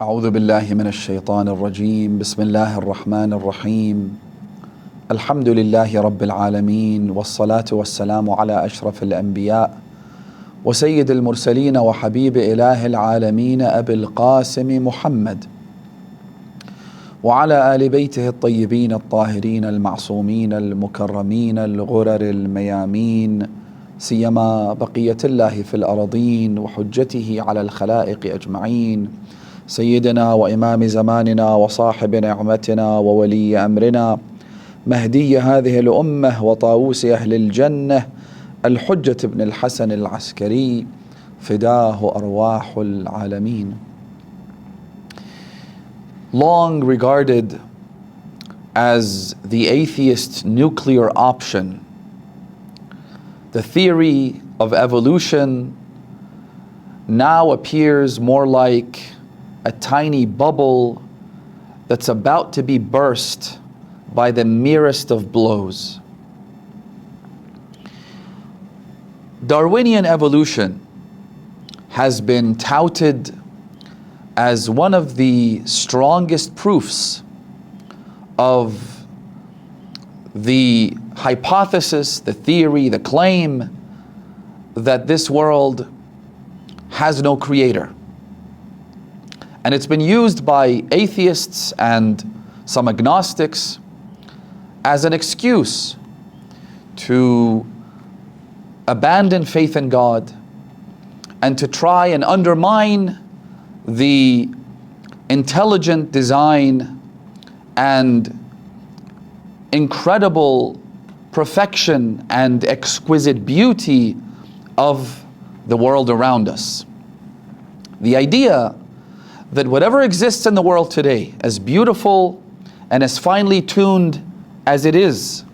أعوذ بالله من الشيطان الرجيم بسم الله الرحمن الرحيم الحمد لله رب العالمين والصلاة والسلام على أشرف الأنبياء وسيد المرسلين وحبيب إله العالمين أبي القاسم محمد وعلى آل بيته الطيبين الطاهرين المعصومين المكرمين الغرر الميامين سيما بقية الله في الأرضين وحجته على الخلائق أجمعين سيدنا وإمام زماننا وصاحب نعمتنا وولي أمرنا مهدي هذه الأمة وطاووس أهل الجنة الحجة بن الحسن العسكري فداه أرواح العالمين. Long regarded as the atheist nuclear option, the theory of evolution now appears more like a tiny bubble that's about to be burst by the merest of blows. Darwinian evolution has been touted as one of the strongest proofs of the hypothesis, the theory, the claim that this world has no creator. And it's been used by atheists and some agnostics as an excuse to abandon faith in God and to try and undermine the intelligent design and incredible perfection and exquisite beauty of the world around us. The idea that whatever exists in the world today, as beautiful and as finely tuned as it is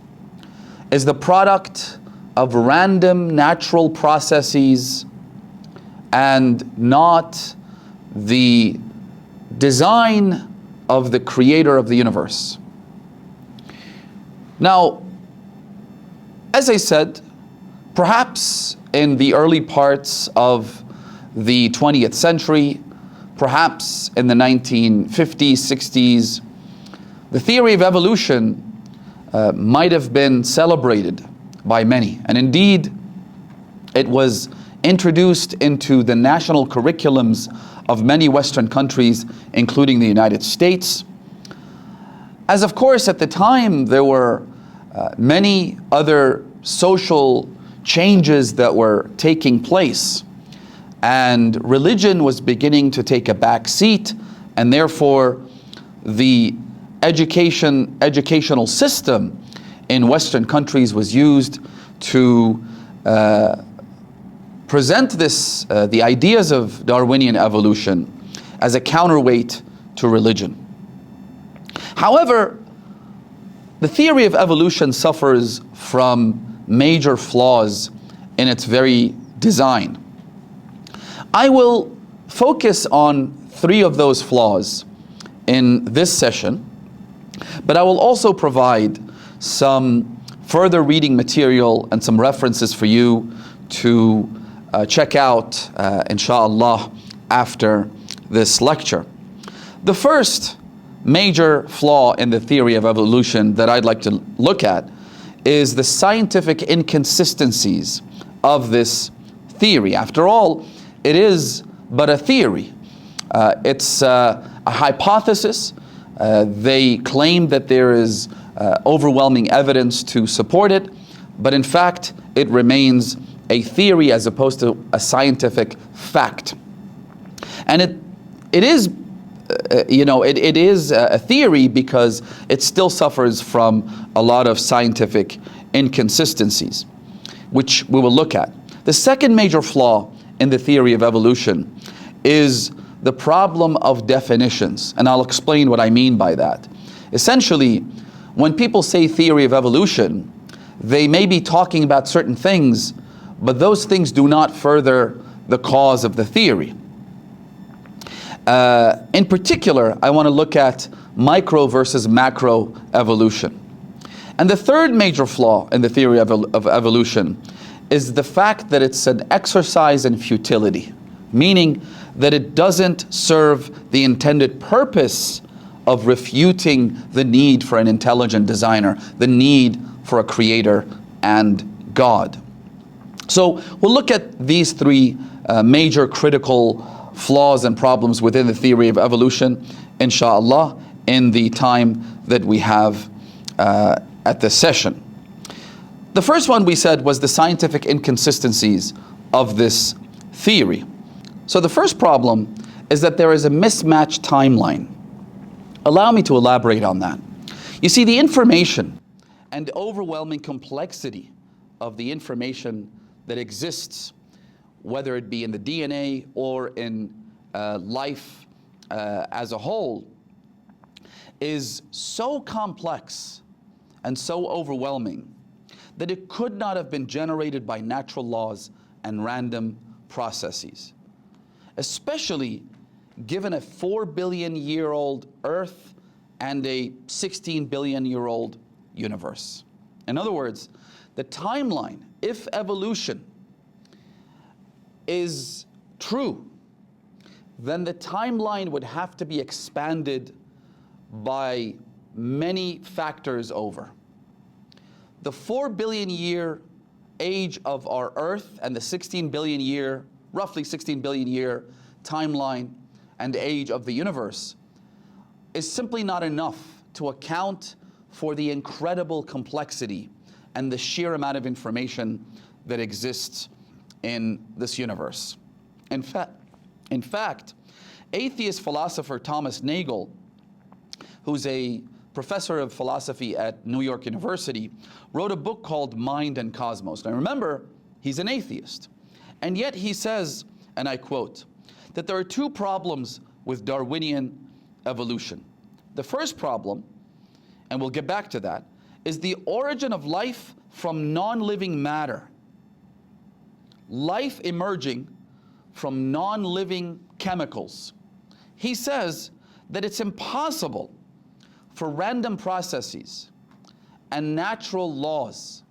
the product of random natural processes and not the design of the creator of the universe. Now, as I said, perhaps in the early parts of the 20th century, perhaps in the 1950s, 60s, the theory of evolution might have been celebrated by many. And indeed, it was introduced into the national curriculums of many Western countries, including the United States. As of course, at the time, there were many other social changes that were taking place. And religion was beginning to take a back seat, and therefore the educational system in Western countries was used to present the ideas of Darwinian evolution as a counterweight to religion. However, the theory of evolution suffers from major flaws in its very design. I will focus on 3 of those flaws in this session, but I will also provide some further reading material and some references for you to check out, inshallah, after this lecture. The first major flaw in the theory of evolution that I'd like to look at is the scientific inconsistencies of this theory. After all, it is but a theory. It's a hypothesis. They claim that there is overwhelming evidence to support it, but in fact, it remains a theory as opposed to a scientific fact. And it is a theory because it still suffers from a lot of scientific inconsistencies, which we will look at. The second major flaw in the theory of evolution is the problem of definitions, and I'll explain what I mean by that. Essentially, when people say theory of evolution, they may be talking about certain things, but those things do not further the cause of the theory. In particular, I want to look at micro versus macro evolution. And the third major flaw in the theory of evolution is the fact that it's an exercise in futility, meaning that it doesn't serve the intended purpose of refuting the need for an intelligent designer, the need for a creator and God. So we'll look at these three major critical flaws and problems within the theory of evolution, inshallah, in the time that we have at this session. The first one we said was the scientific inconsistencies of this theory. So the first problem is that there is a mismatch timeline. Allow me to elaborate on that. You see, the information and the overwhelming complexity of the information that exists, whether it be in the DNA or in life as a whole, is so complex and so overwhelming that it could not have been generated by natural laws and random processes, especially given a 4-billion-year-old Earth and a 16-billion-year-old universe. In other words, the timeline, if evolution is true, then the timeline would have to be expanded by many factors over. The 4-billion-year age of our Earth and the 16-billion-year, roughly 16-billion-year timeline and age of the universe is simply not enough to account for the incredible complexity and the sheer amount of information that exists in this universe. In fact, atheist philosopher Thomas Nagel, who's a professor of philosophy at New York University, wrote a book called Mind and Cosmos. Now remember, he's an atheist. And yet he says, and I quote, that there are two problems with Darwinian evolution. The first problem, and we'll get back to that, is the origin of life from non-living matter. Life emerging from non-living chemicals. He says that it's impossible for random processes and natural laws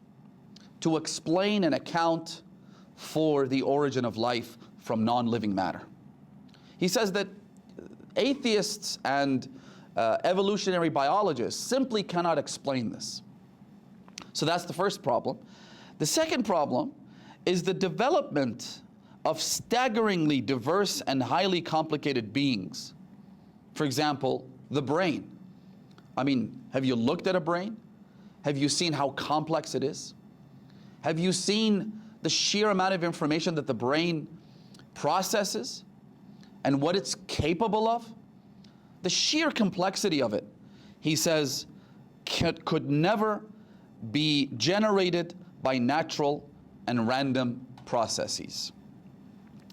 to explain and account for the origin of life from non-living matter. He says that atheists and evolutionary biologists simply cannot explain this. So that's the first problem. The second problem is the development of staggeringly diverse and highly complicated beings. For example, the brain. I mean, have you looked at a brain? Have you seen how complex it is? Have you seen the sheer amount of information that the brain processes and what it's capable of? The sheer complexity of it, he says, could never be generated by natural and random processes.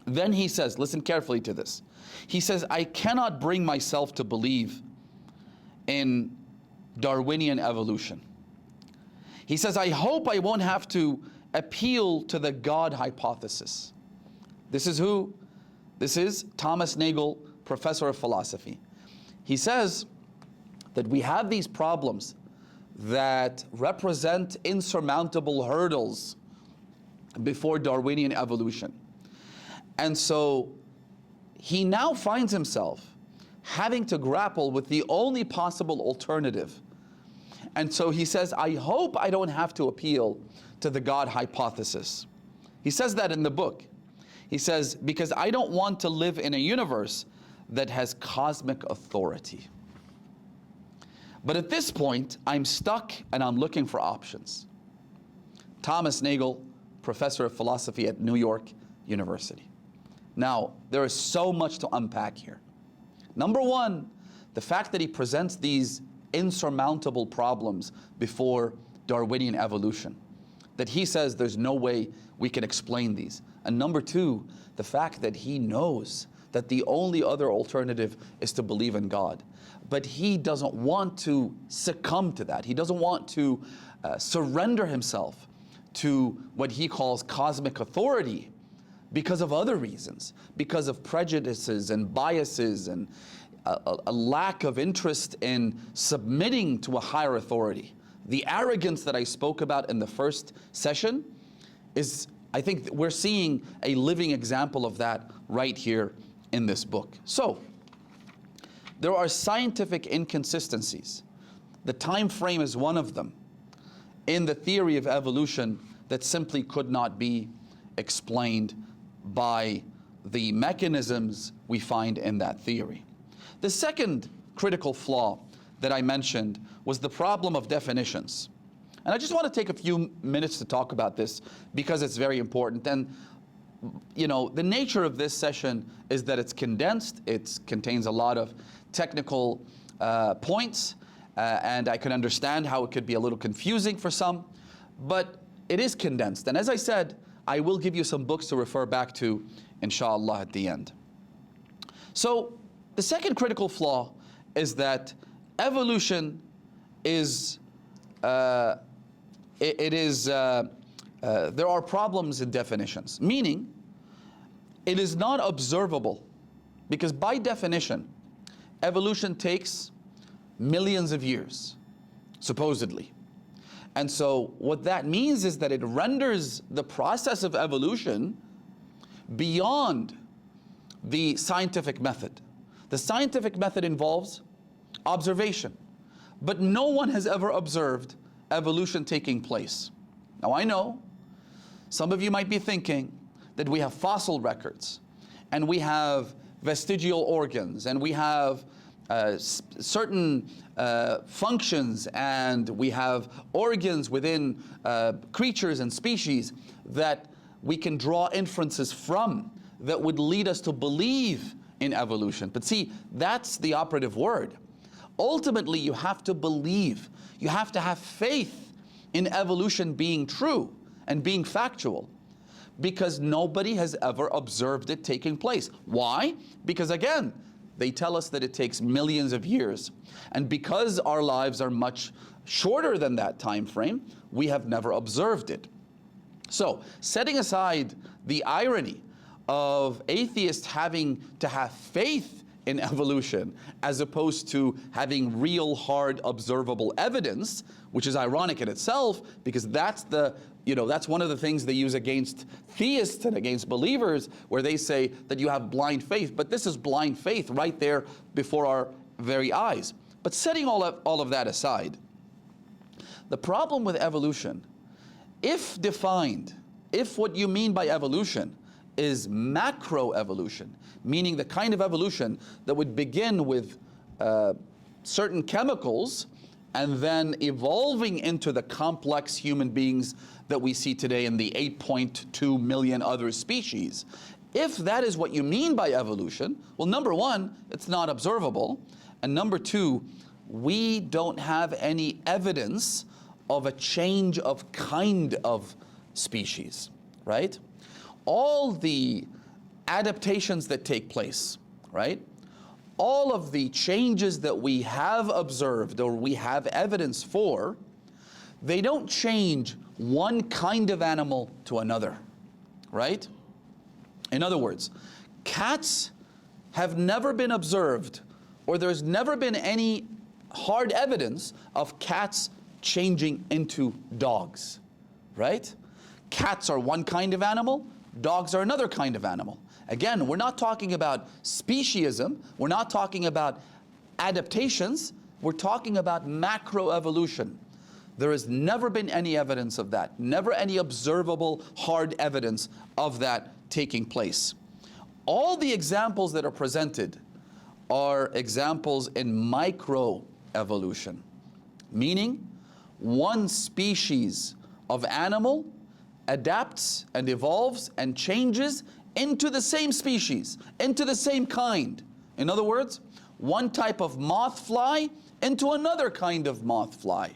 Then he says, listen carefully to this. He says, I cannot bring myself to believe in Darwinian evolution. He says, I hope I won't have to appeal to the God hypothesis. This is who? This is Thomas Nagel, professor of philosophy. He says that we have these problems that represent insurmountable hurdles before Darwinian evolution. And so he now finds himself having to grapple with the only possible alternative. And so he says, I hope I don't have to appeal to the God hypothesis. He says that in the book. He says, because I don't want to live in a universe that has cosmic authority. But at this point, I'm stuck and I'm looking for options. Thomas Nagel, professor of philosophy at New York University. Now, there is so much to unpack here. Number one, the fact that he presents these insurmountable problems before Darwinian evolution, that he says there's no way we can explain these. And number two, the fact that he knows that the only other alternative is to believe in God. But he doesn't want to succumb to that. He doesn't want to surrender himself to what he calls cosmic authority because of other reasons, because of prejudices and biases and a lack of interest in submitting to a higher authority. The arrogance that I spoke about in the first session is, I think we're seeing a living example of that right here in this book. So, there are scientific inconsistencies. The time frame is one of them in the theory of evolution that simply could not be explained by the mechanisms we find in that theory. The second critical flaw that I mentioned was the problem of definitions. And I just want to take a few minutes to talk about this because it's very important. And you know, the nature of this session is that it's condensed, it contains a lot of technical points, and I can understand how it could be a little confusing for some, but it is condensed. And as I said, I will give you some books to refer back to, inshallah, at the end. So, the second critical flaw is that evolution is, there are problems in definitions, meaning it is not observable, because by definition, evolution takes millions of years, supposedly. And so what that means is that it renders the process of evolution beyond the scientific method. The scientific method involves observation, but no one has ever observed evolution taking place. Now I know some of you might be thinking that we have fossil records, and we have vestigial organs, and we have certain functions, and we have organs within creatures and species that we can draw inferences from that would lead us to believe in evolution. But see, that's the operative word. Ultimately, you have to believe, you have to have faith in evolution being true and being factual, because nobody has ever observed it taking place. Why? Because again, they tell us that it takes millions of years, and because our lives are much shorter than that time frame, we have never observed it. So, setting aside the irony of atheists having to have faith in evolution as opposed to having real hard observable evidence, which is ironic in itself, because that's that's one of the things they use against theists and against believers, where they say that you have blind faith, but this is blind faith right there before our very eyes. But setting all of that aside, the problem with evolution, if defined, if what you mean by evolution is macroevolution, meaning the kind of evolution that would begin with certain chemicals and then evolving into the complex human beings that we see today in the 8.2 million other species. If that is what you mean by evolution, well, number one, it's not observable, and number two, we don't have any evidence of a change of kind of species, right? All the adaptations that take place, right? All of the changes that we have observed or we have evidence for, they don't change one kind of animal to another, right? In other words, cats have never been observed, or there's never been any hard evidence of cats changing into dogs, right? Cats are one kind of animal, dogs are another kind of animal. Again, we're not talking about speciesism, we're not talking about adaptations, we're talking about macroevolution. There has never been any evidence of that, never any observable hard evidence of that taking place. All the examples that are presented are examples in microevolution, meaning one species of animal adapts and evolves and changes into the same species, into the same kind. In other words, one type of moth fly into another kind of moth fly.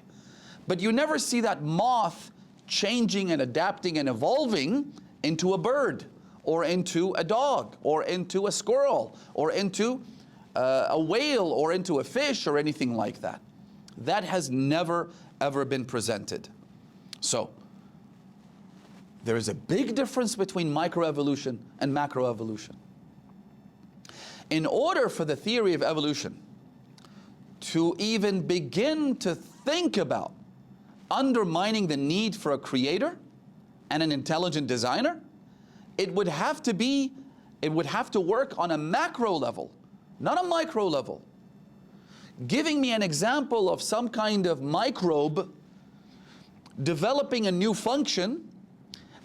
But you never see that moth changing and adapting and evolving into a bird, or into a dog, or into a squirrel, or into a whale, or into a fish, or anything like that. That has never ever been presented. So, there is a big difference between microevolution and macroevolution. In order for the theory of evolution to even begin to think about undermining the need for a creator and an intelligent designer, it would have to be it would have to work on a macro level, not a micro level. Giving me an example of some kind of microbe developing a new function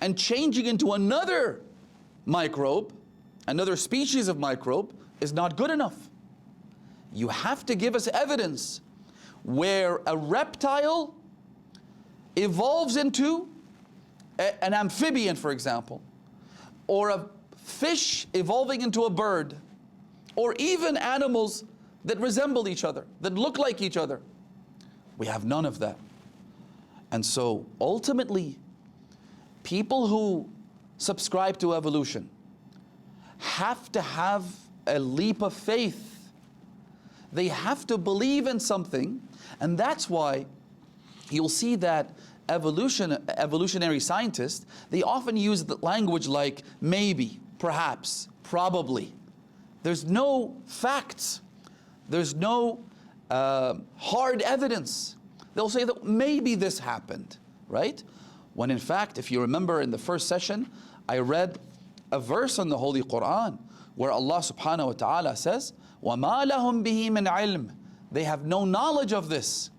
and changing into another microbe, another species of microbe, is not good enough. You have to give us evidence where a reptile evolves into an amphibian, for example, or a fish evolving into a bird, or even animals that resemble each other, that look like each other. We have none of that. And so ultimately, people who subscribe to evolution have to have a leap of faith. They have to believe in something, and that's why you'll see that evolutionary scientists, they often use the language like maybe, perhaps, probably. There's no facts. There's no hard evidence. They'll say that maybe this happened, right? When in fact, if you remember in the first session, I read a verse in the Holy Quran where Allah subhanahu wa ta'ala says, وَمَا لَهُمْ بِهِ مِنْ عِلْمٍ. They have no knowledge of this.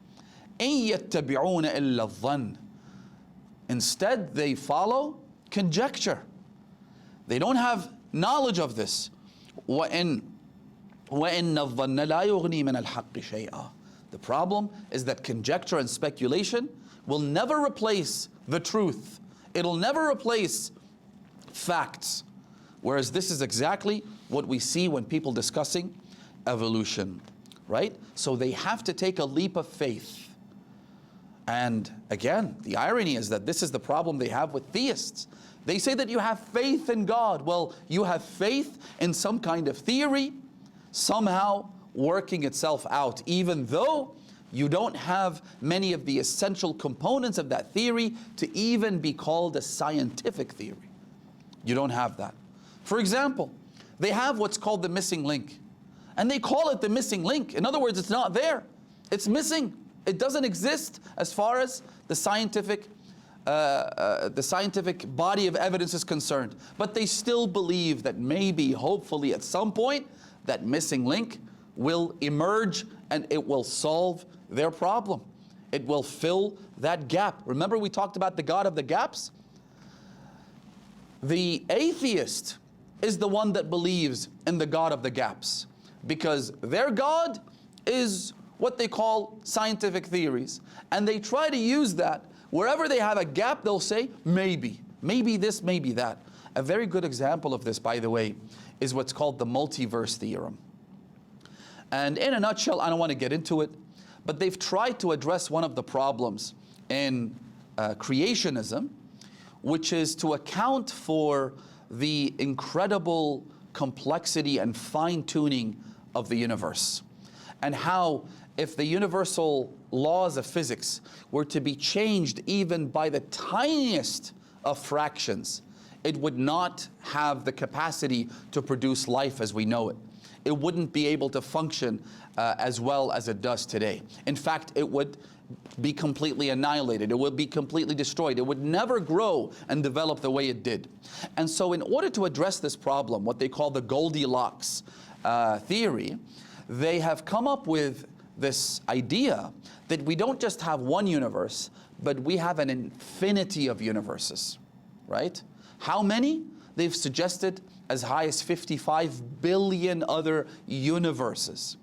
إِن يَتَّبِعُونَ إِلَّا الظَّنَّ. Instead, they follow conjecture. They don't have knowledge of this. وَإِن الظَّنَّ لَا يُغْنِي مِنَ الْحَقِّ شَيْئًا. The problem is that conjecture and speculation will never replace the truth. It'll never replace facts. Whereas this is exactly what we see when people discussing evolution, right? So they have to take a leap of faith. And again, the irony is that this is the problem they have with theists. They say that you have faith in God. Well, you have faith in some kind of theory, somehow working itself out, even though you don't have many of the essential components of that theory to even be called a scientific theory. You don't have that. For example, they have what's called the missing link. And they call it the missing link. In other words, it's not there. It's missing. It doesn't exist as far as the scientific body of evidence is concerned. But they still believe that maybe, hopefully at some point, that missing link will emerge and it will solve their problem. It will fill that gap. Remember we talked about the God of the gaps? The atheist is the one that believes in the God of the gaps, because their God is what they call scientific theories. And they try to use that. Wherever they have a gap, they'll say, maybe this, maybe that. A very good example of this, by the way, is what's called the Multiverse Theorem. And in a nutshell, I don't want to get into it, but they've tried to address one of the problems in creationism, which is to account for the incredible complexity and fine-tuning of the universe. And how if the universal laws of physics were to be changed even by the tiniest of fractions, it would not have the capacity to produce life as we know it. It wouldn't be able to function as well as it does today. In fact, it would be completely annihilated. It would be completely destroyed. It would never grow and develop the way it did. And so in order to address this problem, what they call the Goldilocks theory, they have come up with this idea that we don't just have one universe, but we have an infinity of universes, right? How many? They've suggested as high as 55 billion other universes.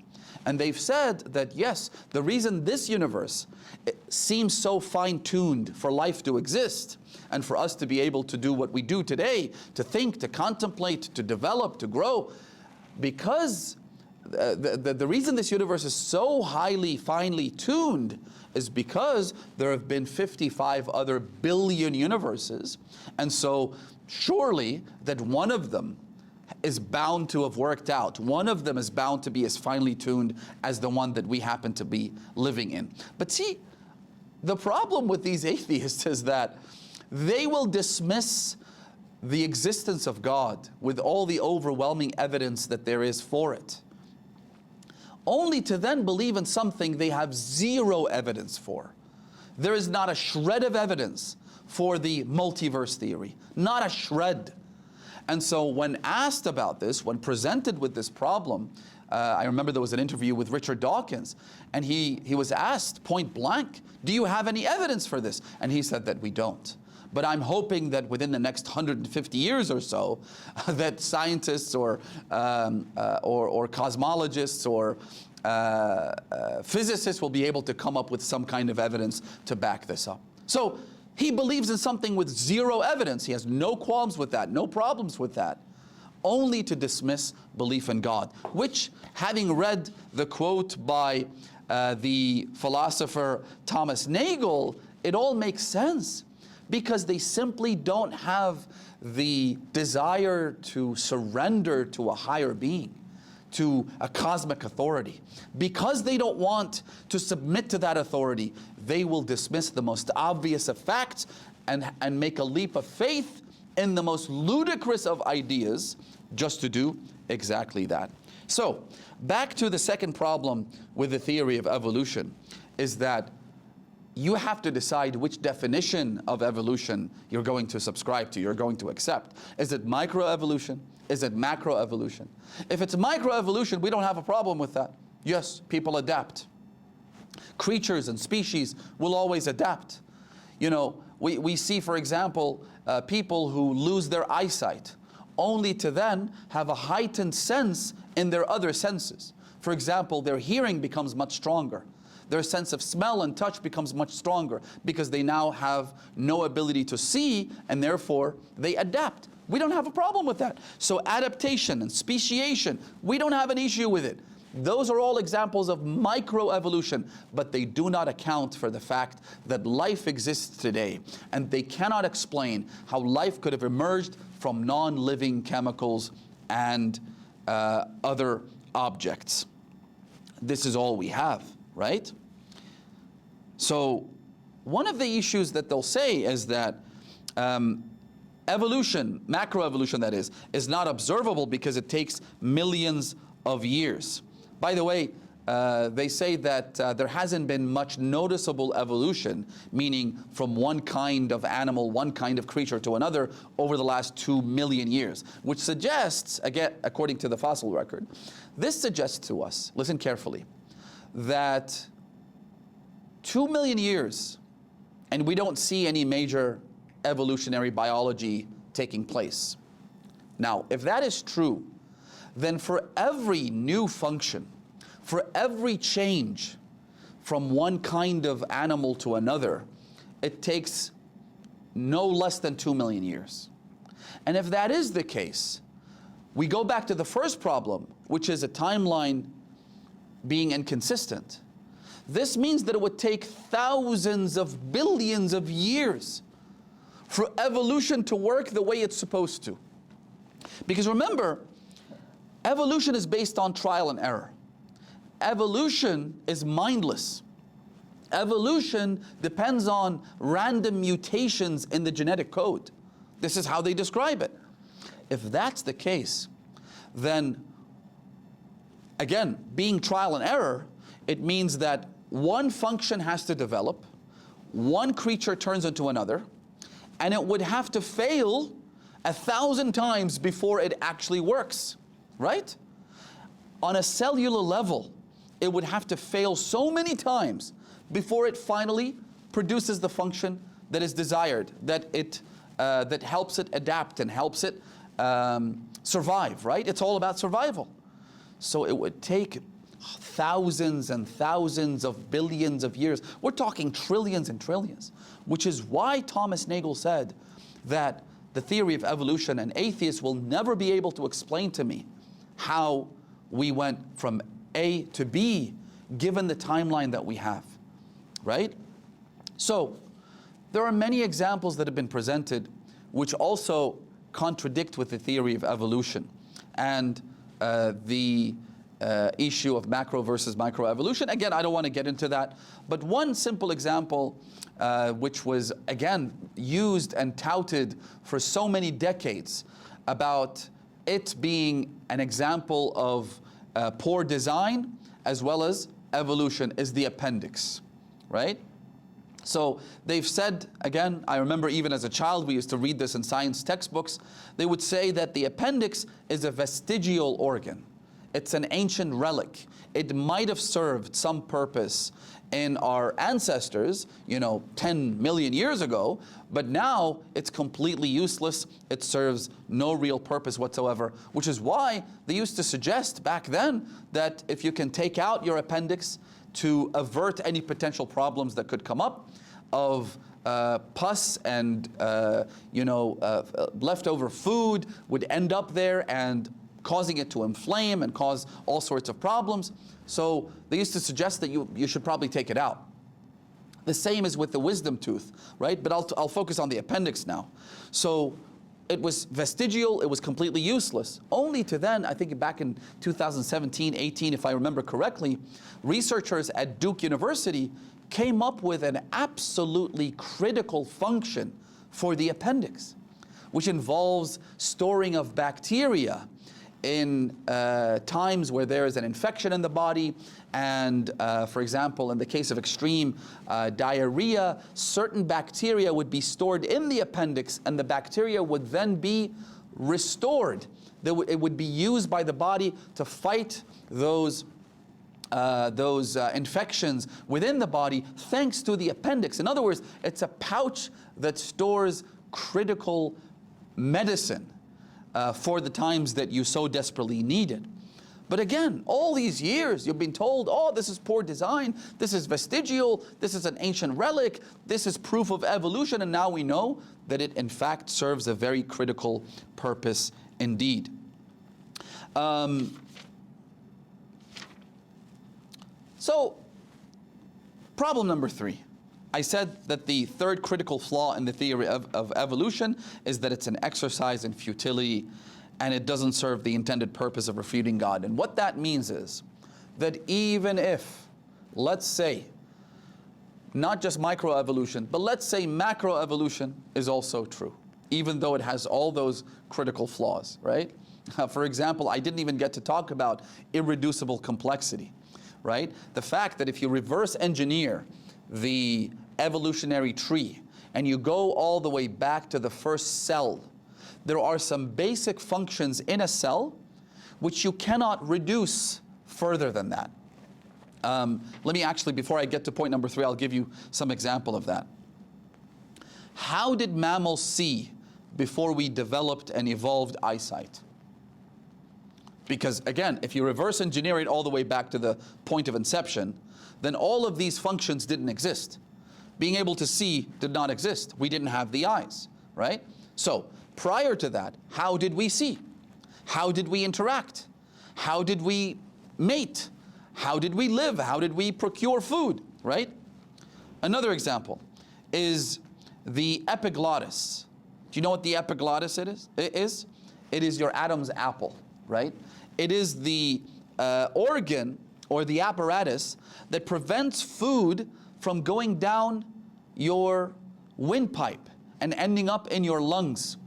And they've said that yes, the reason this universe seems so fine-tuned for life to exist and for us to be able to do what we do today, to think, to contemplate, to develop, to grow, because the reason this universe is so highly, finely tuned is because there have been 55 other billion universes. And so surely that one of them is bound to have worked out. One of them is bound to be as finely tuned as the one that we happen to be living in. But see, the problem with these atheists is that they will dismiss the existence of God with all the overwhelming evidence that there is for it, only to then believe in something they have zero evidence for. There is not a shred of evidence for the multiverse theory, not a shred. And so when asked about this, when presented with this problem, I remember there was an interview with Richard Dawkins, and he was asked point blank, do you have any evidence for this? And he said that we don't. But I'm hoping that within the next 150 years or so, that scientists or cosmologists or physicists will be able to come up with some kind of evidence to back this up. So he believes in something with zero evidence. He has no qualms with that, no problems with that. Only to dismiss belief in God, which, having read the quote by the philosopher Thomas Nagel, it all makes sense, because they simply don't have the desire to surrender to a higher being, to a cosmic authority. Because they don't want to submit to that authority, they will dismiss the most obvious of facts and make a leap of faith in the most ludicrous of ideas just to do exactly that. So, back to the second problem with the theory of evolution is that you have to decide which definition of evolution you're going to subscribe to, you're going to accept. Is it microevolution? Is it macroevolution? If it's microevolution, we don't have a problem with that. Yes, people adapt. Creatures and species will always adapt. You know, we see, for example, people who lose their eyesight, only to then have a heightened sense in their other senses. For example, their hearing becomes much stronger. Their sense of smell and touch becomes much stronger because they now have no ability to see, and therefore they adapt. We don't have a problem with that. So adaptation and speciation, we don't have an issue with it. Those are all examples of microevolution, but they do not account for the fact that life exists today, and they cannot explain how life could have emerged from non-living chemicals and other objects. This is all we have, right? So one of the issues that they'll say is that evolution, macroevolution that is not observable because it takes millions of years. By the way, they say that there hasn't been much noticeable evolution, meaning from one kind of animal, one kind of creature to another over the last 2 million years, which suggests, again, according to the fossil record, this suggests to us, listen carefully, that 2 million years and we don't see any major evolutionary biology taking place. Now, if that is true, then for every new function, for every change from one kind of animal to another, it takes no less than 2 million years. And if that is the case, we go back to the first problem, which is a timeline being inconsistent. This means that it would take thousands of billions of years for evolution to work the way it's supposed to. Because remember, evolution is based on trial and error. Evolution is mindless. Evolution depends on random mutations in the genetic code. This is how they describe it. If that's the case, then again, being trial and error, it means that one function has to develop, one creature turns into another, and it would have to fail 1,000 times before it actually works, right? On a cellular level, it would have to fail so many times before it finally produces the function that is desired, that helps it adapt and helps it survive, right? It's all about survival. So it would take thousands and thousands of billions of years. We're talking trillions and trillions, which is why Thomas Nagel said that the theory of evolution, and atheists will never be able to explain to me how we went from A to B given the timeline that we have, right? So there are many examples that have been presented which also contradict with the theory of evolution and the issue of macro versus microevolution. Again, I don't want to get into that, but one simple example which was again used and touted for so many decades about it being an example of poor design as well as evolution is the appendix, right? So they've said, again, I remember even as a child, we used to read this in science textbooks, they would say that the appendix is a vestigial organ. It's an ancient relic. It might have served some purpose in our ancestors, 10 million years ago, but now it's completely useless. It serves no real purpose whatsoever, which is why they used to suggest back then that if you can take out your appendix to avert any potential problems that could come up of pus and leftover food would end up there and causing it to inflame and cause all sorts of problems. So they used to suggest that you should probably take it out. The same is with the wisdom tooth, right? But I'll focus on the appendix now. So it was vestigial, it was completely useless. Only to then, I think back in 2017, 18, if I remember correctly, researchers at Duke University came up with an absolutely critical function for the appendix, which involves storing of bacteria in times where there is an infection in the body, and for example, in the case of extreme diarrhea, certain bacteria would be stored in the appendix, and the bacteria would then be restored. It would be used by the body to fight those infections within the body, thanks to the appendix. In other words, it's a pouch that stores critical medicine for the times that you so desperately need it. But again, all these years you've been told, oh, this is poor design, this is vestigial, this is an ancient relic, this is proof of evolution, and now we know that it in fact serves a very critical purpose indeed. So, problem number 3. I said that the third critical flaw in the theory of evolution is that it's an exercise in futility and it doesn't serve the intended purpose of refuting God. And what that means is that even if, let's say, not just microevolution, but let's say macroevolution is also true, even though it has all those critical flaws, right? For example, I didn't even get to talk about irreducible complexity, right? The fact that if you reverse engineer the evolutionary tree and you go all the way back to the first cell, there are some basic functions in a cell which you cannot reduce further than that. Let me actually, before I get to point number 3, I'll give you some example of that. How did mammals see before we developed and evolved eyesight? Because again, if you reverse engineer it all the way back to the point of inception, then all of these functions didn't exist. Being able to see did not exist. We didn't have the eyes, right? So prior to that, how did we see? How did we interact? How did we mate? How did we live? How did we procure food, right? Another example is the epiglottis. Do you know what the epiglottis is? It is your Adam's apple, right? It is the organ or the apparatus that prevents food from going down your windpipe and ending up in your lungs.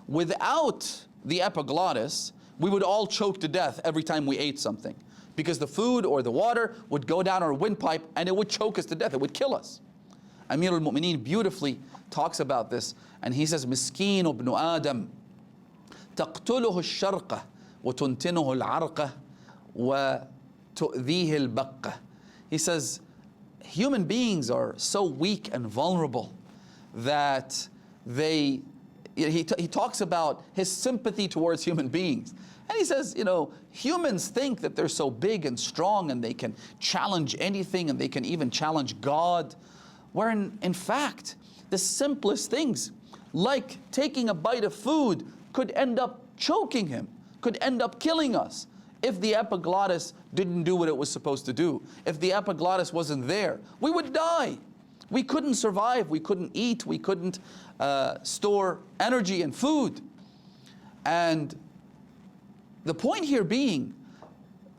Without the epiglottis, we would all choke to death every time we ate something, because the food or the water would go down our windpipe and it would choke us to death, it would kill us. Amir al-Mu'mineen beautifully talks about this, and he says, Miskeen ibn Adam, taqtuluhu al-sharqa wa tuntinuhu al-arqa wa tu'dhihi al-baqqa. He says, human beings are so weak and vulnerable that he talks about his sympathy towards human beings. And he says, humans think that they're so big and strong and they can challenge anything and they can even challenge God. Where in fact, the simplest things, like taking a bite of food, could end up choking him, could end up killing us. If the epiglottis didn't do what it was supposed to do, if the epiglottis wasn't there, we would die. We couldn't survive, we couldn't eat, we couldn't store energy and food. And the point here being,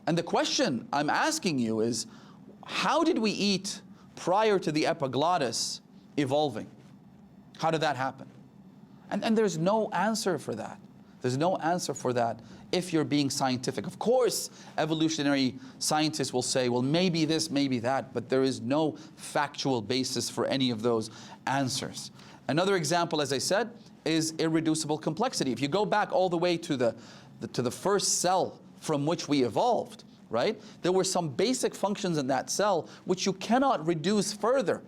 and the question I'm asking you is, how did we eat prior to the epiglottis evolving? How did that happen? And there's no answer for that. There's no answer for that if you're being scientific. Of course, evolutionary scientists will say, well, maybe this, maybe that, but there is no factual basis for any of those answers. Another example, as I said, is irreducible complexity. If you go back all the way to the first cell from which we evolved, right? There were some basic functions in that cell which you cannot reduce further.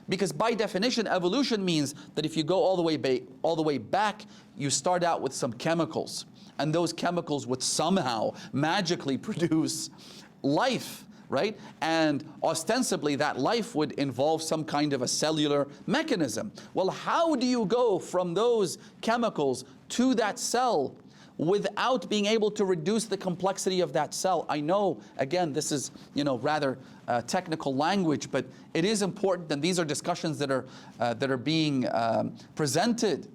Because by definition, evolution means that if you go all the way back, you start out with some chemicals. And those chemicals would somehow magically produce life, right? And ostensibly that life would involve some kind of a cellular mechanism. Well, how do you go from those chemicals to that cell without being able to reduce the complexity of that cell? I know, again, this is, rather technical language, but it is important, and these are discussions that are being presented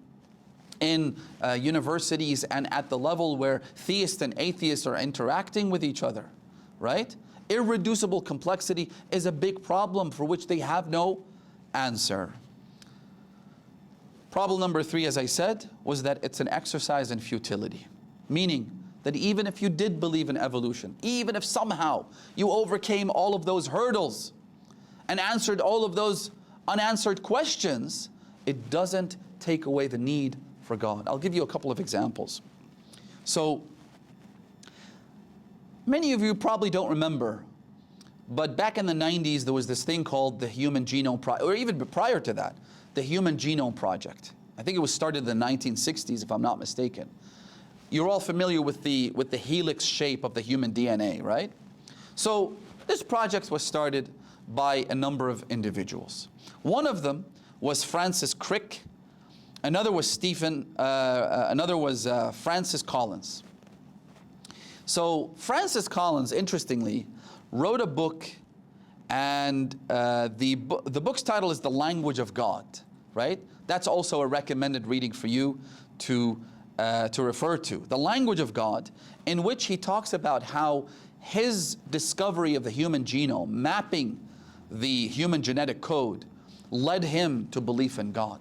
in universities and at the level where theists and atheists are interacting with each other, right? Irreducible complexity is a big problem for which they have no answer. Problem number 3, as I said, was that it's an exercise in futility. Meaning that even if you did believe in evolution, even if somehow you overcame all of those hurdles and answered all of those unanswered questions, it doesn't take away the need for God. I'll give you a couple of examples. So, many of you probably don't remember, but back in the 90s there was this thing called the Human Genome Project, or even prior to that, the Human Genome Project. I think it was started in the 1960s, if I'm not mistaken. You're all familiar with the helix shape of the human DNA, right? So this project was started by a number of individuals. One of them was Francis Crick. Another was Francis Collins. So Francis Collins, interestingly, wrote a book, and the book's title is The Language of God, right? That's also a recommended reading for you to refer to. The Language of God, in which he talks about how his discovery of the human genome, mapping the human genetic code, led him to belief in God.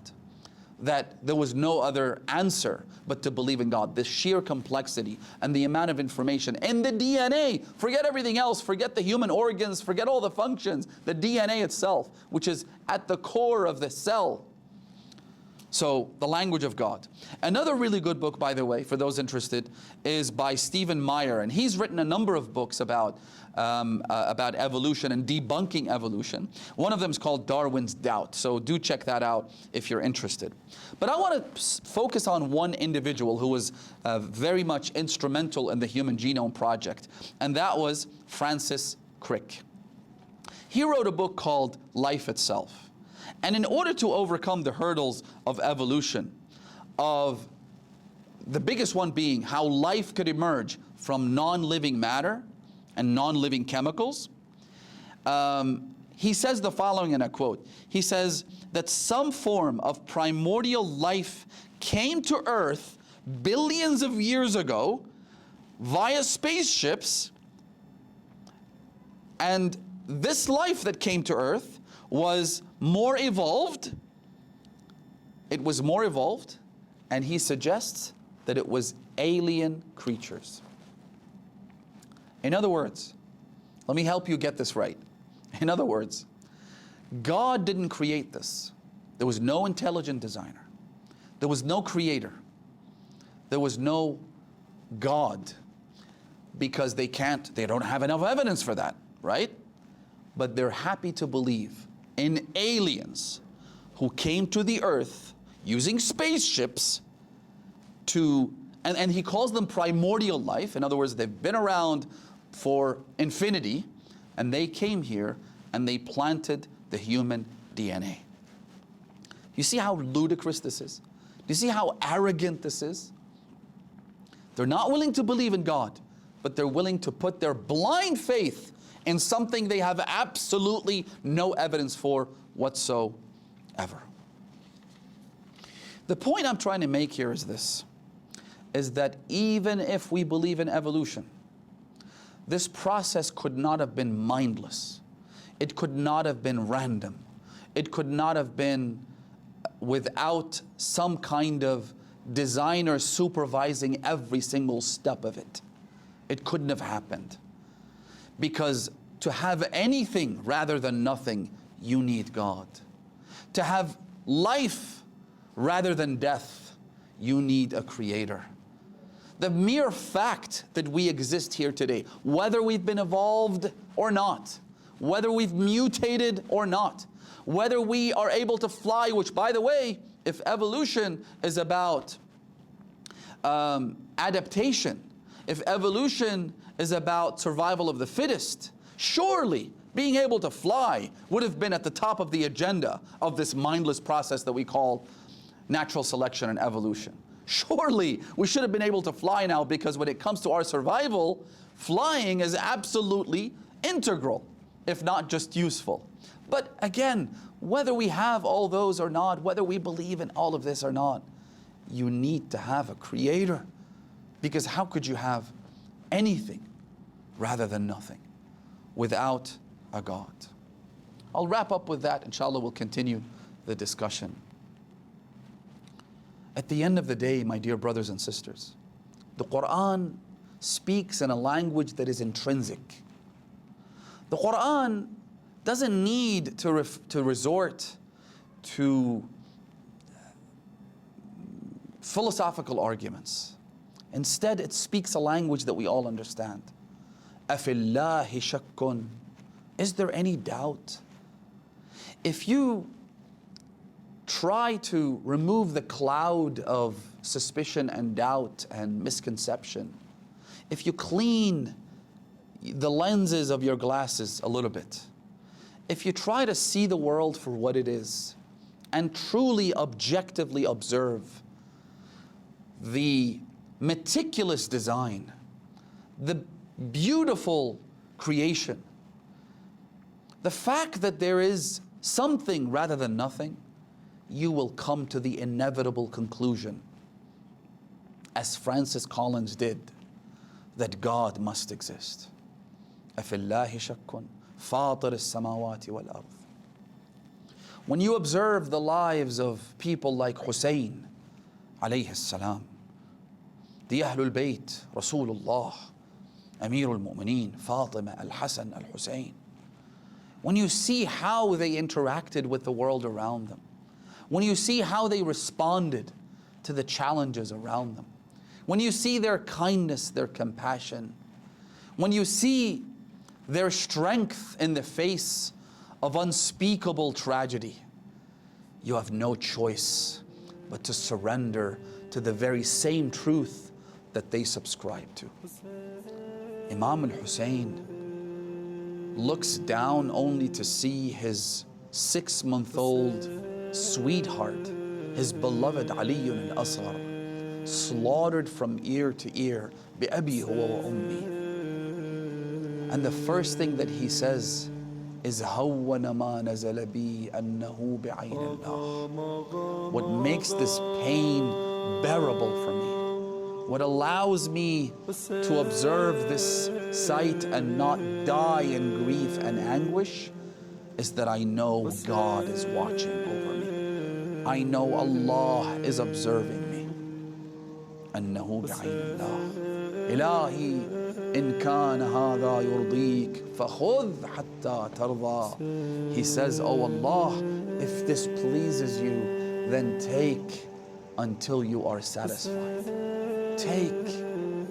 That there was no other answer but to believe in God. The sheer complexity and the amount of information in the DNA. Forget everything else. Forget the human organs. Forget all the functions. The DNA itself, which is at the core of the cell. So, The Language of God. Another really good book, by the way, for those interested, is by Stephen Meyer. And he's written a number of books about evolution and debunking evolution. One of them is called Darwin's Doubt. So do check that out if you're interested. But I want to focus on one individual who was very much instrumental in the Human Genome Project. And that was Francis Crick. He wrote a book called Life Itself. And in order to overcome the hurdles of evolution, of the biggest one being how life could emerge from non-living matter and non-living chemicals, he says the following in a quote. He says that some form of primordial life came to Earth billions of years ago via spaceships, and this life that came to Earth was more evolved. It was more evolved, and he suggests that it was alien creatures. In other words, let me help you get this right. In other words, God didn't create this. There was no intelligent designer. There was no creator. There was no God, because they don't have enough evidence for that, right? But they're happy to believe in aliens who came to the earth using spaceships and he calls them primordial life. In other words, they've been around for infinity, and they came here and they planted the human DNA. You see how ludicrous this is? Do you see how arrogant this is? They're not willing to believe in God, but they're willing to put their blind faith in something they have absolutely no evidence for whatsoever. The point I'm trying to make here is this, is that even if we believe in evolution, this process could not have been mindless. It could not have been random. It could not have been without some kind of designer supervising every single step of it. It couldn't have happened. Because to have anything rather than nothing, you need God. To have life rather than death, you need a creator. The mere fact that we exist here today, whether we've been evolved or not, whether we've mutated or not, whether we are able to fly, which, by the way, if evolution is about adaptation, if evolution is about survival of the fittest, surely being able to fly would have been at the top of the agenda of this mindless process that we call natural selection and evolution. Surely we should have been able to fly now, because when it comes to our survival, flying is absolutely integral, if not just useful. But again, whether we have all those or not, whether we believe in all of this or not, you need to have a creator. Because how could you have anything rather than nothing without a God? I'll wrap up with that. Inshallah, we'll continue the discussion. At the end of the day, my dear brothers and sisters, the Quran speaks in a language that is intrinsic. The Quran doesn't need to resort to philosophical arguments. Instead, it speaks a language that we all understand. أَفِي اللَّهِ شَكٌّ. Is there any doubt? If you try to remove the cloud of suspicion and doubt and misconception, if you clean the lenses of your glasses a little bit, if you try to see the world for what it is and truly objectively observe the meticulous design, the beautiful creation, the fact that there is something rather than nothing, you will come to the inevitable conclusion, as Francis Collins did, that God must exist. أَفِي اللَّهِ شَكٌّ فَاطِرِ السَّمَاوَاتِ وَالْأَرْضِ. When you observe the lives of people like Hussein alayhi salam, the Ahlul Bayt, Rasulullah, Amirul Mu'mineen, Fatima, Al-Hassan, Al-Hussein, when you see how they interacted with the world around them, when you see how they responded to the challenges around them, when you see their kindness, their compassion, when you see their strength in the face of unspeakable tragedy, you have no choice but to surrender to the very same truth that they subscribe to. Imam al-Hussein looks down only to see his 6-month-old sweetheart, his beloved Ali al-Asghar, slaughtered from ear to ear, بِأَبِي هُوَ وَأُمِّي. And the first thing that he says is هَوَّنَ مَا نَزَلَ بِي أَنَّهُ بِعَيْنِ اللَّهِ. What makes this pain bearable for me, what allows me to observe this sight and not die in grief and anguish, is that I know God is watching over me. I know Allah is observing me. أنه بعين الله إلهي إن كان هذا يرضيك فخذ حتى ترضى. He says, oh Allah, if this pleases you, then take until you are satisfied. Take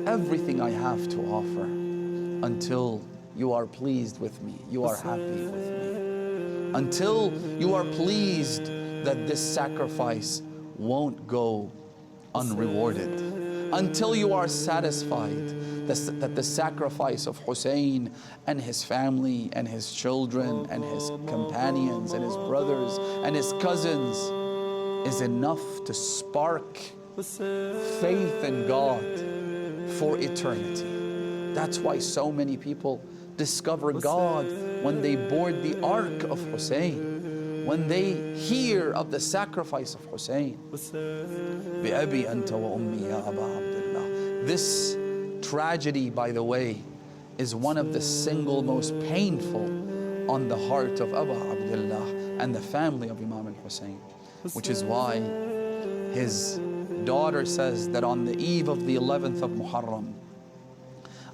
everything I have to offer until you are pleased with me, you are happy with me, until you are pleased that this sacrifice won't go unrewarded, until you are satisfied that the sacrifice of Hussein and his family and his children and his companions and his brothers and his cousins is enough to spark faith in God for eternity. That's why so many people discover God when they board the ark of Hussein, when they hear of the sacrifice of Hussein. بِأَبِي أَنْتَ وَأُمِّي يَا أَبَا عَبْدِ اللَّهِ. This tragedy, by the way, is one of the single most painful on the heart of Abu Abdullah and the family of Imam al-Hussein, which is why his daughter says that on the eve of the 11th of Muharram,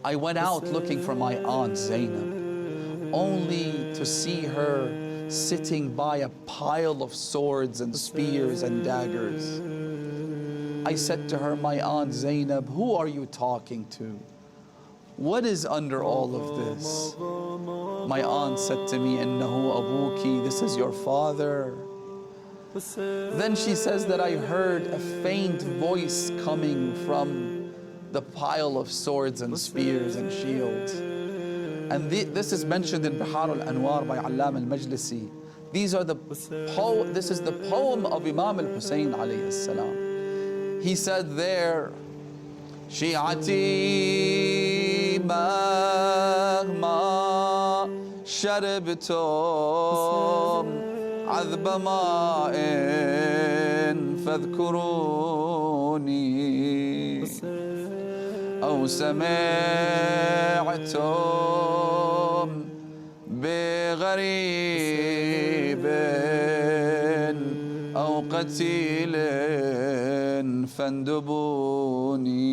I went out looking for my aunt Zainab, only to see her sitting by a pile of swords and spears and daggers. I said to her, my aunt Zainab, who are you talking to? What is under all of this? My aunt said to me, Innahu abuki, this is your father. Then she says that I heard a faint voice coming from the pile of swords and spears and shields. And this is mentioned in Bihar al-Anwar by Allam al-Majlisi. This is the poem of Imam al-Hussein alayhi salam. He said there, Shi'ati magma sharibtum عذب ماء فاذكروني أو سمعتم بغريب أو قتيل فاندبوني.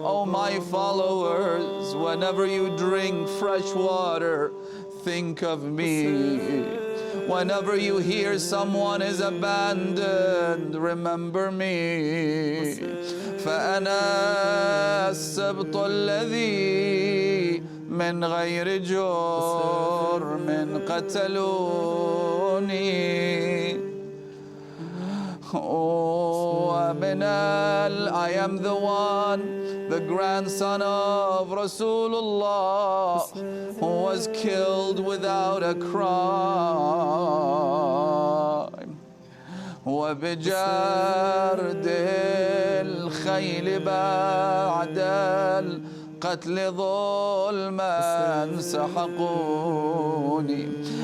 Oh my followers, whenever you drink fresh water, think of me. Whenever you hear someone is abandoned, remember me. فأنا السبط الذي من غير جرم قتلوني. Oh, I am the one, the grandson of Rasulullah, who was killed without a crime. وبجرد الخيل بعد القتل ظلما سحقوني.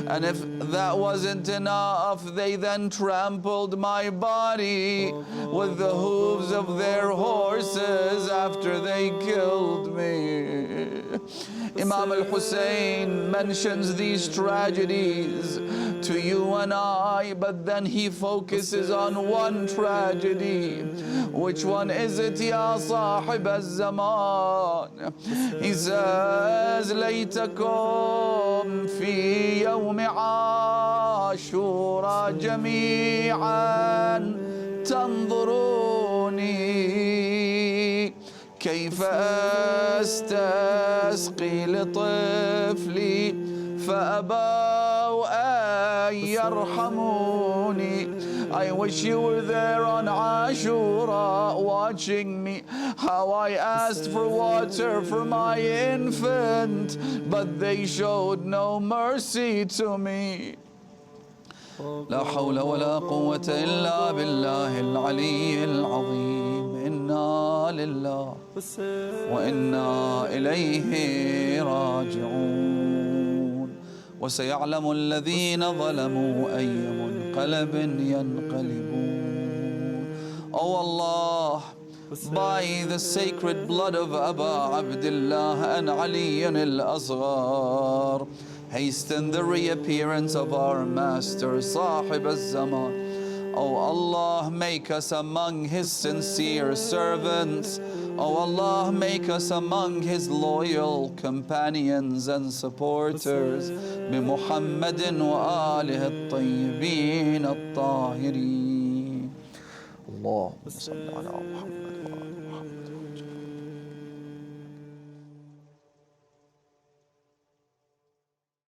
And if that wasn't enough, they then trampled my body with the hooves of their horses after they killed me. Imam al-Hussein mentions these tragedies to you and I, but then he focuses on one tragedy. Which one is it, Ya Sahib al-Zaman? He says, ليتكم في يوم عاشوراء جميعا تنظروني كيف أستسقي لطفلي فأبوا أن يرحموني. I wish you were there on Ashura watching me, how I asked for water for my infant, but they showed no mercy to me. لا حول ولا قوة إلا بالله العلي العظيم. إنا لله وإنا إليه راجعون. وسيعلم الذين ظلموا أي منقلب ينقلبون. Oh Allah, by the sacred blood of Aba Abdullah and Ali al-Asghar, hasten the reappearance of our Master, Sahib al-Zaman. Oh Allah, make us among His sincere servants. Oh Allah, make us among His loyal companions and supporters. بمحمد وآله الطيبين الطاهرين. اللهم صل على محمد.